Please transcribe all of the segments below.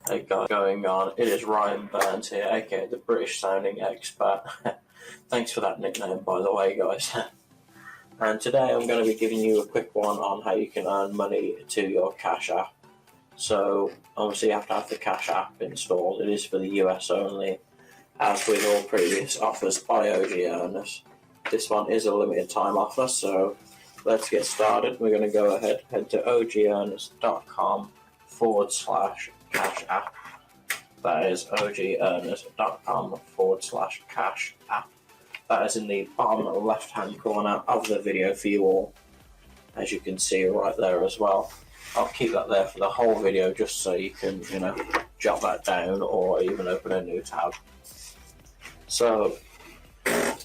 Hey guys, going on? It is Ryan Burns here, aka the British sounding expert. Thanks for that nickname, by the way, guys. And today I'm going to be giving you a quick one on how you can earn money to your Cash App. So obviously you have to have the Cash App installed. It is for the US only, as with all previous offers by OG earners. This one is a limited time offer, so let's get started. We're going to go ahead, head to ogearners.com/Cash App. That is ogearners.com/Cash App. That is in the bottom left hand corner of the video for you all, as you can see right there as well. I'll keep that there for the whole video just so you can, jot that down or even open a new tab. So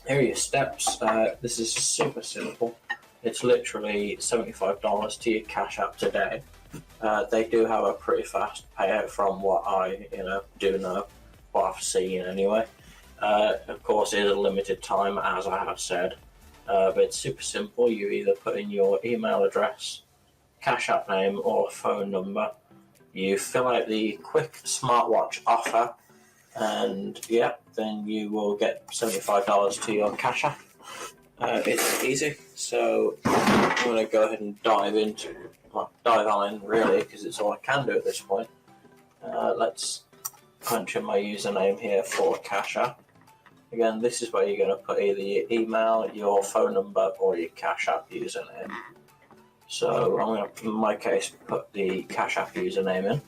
here are your steps. This is super simple. It's literally $75 to your Cash App today. They do have a pretty fast payout from what I do know, what I've seen anyway. Of course, it is a limited time, as I have said, but it's super simple. You either put in your email address, Cash App name, or phone number. You fill out the quick SmartWatch offer, and then you will get $75 to your Cash App. It's easy, so I'm going to go ahead and dive on in really, because it's all I can do at this point. Let's punch in my username here for Cash App. Again, this is where you're going to put either your email, your phone number, or your Cash App username. So I'm going to, in my case, put the Cash App username in.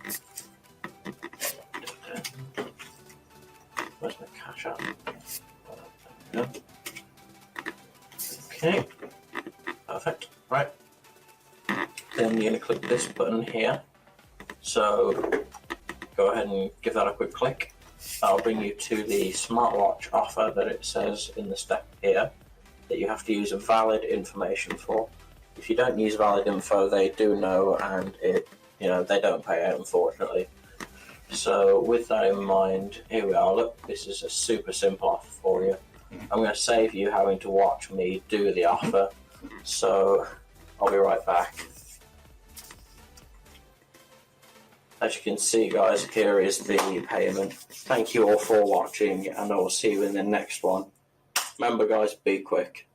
Where's my Cash App? Okay, perfect. Right. Then you're going to click this button here. So go ahead and give that a quick click. That'll bring you to the SmartWatch offer that it says in the step here that you have to use valid information for. If you don't use valid info, they do know, and they don't pay out, unfortunately. So with that in mind, here we are. Look, this is a super simple offer for you. I'm going to save you having to watch me do the offer, so I'll be right back. As you can see, guys, here is the payment. Thank you all for watching, and I will see you in the next one. Remember, guys, be quick.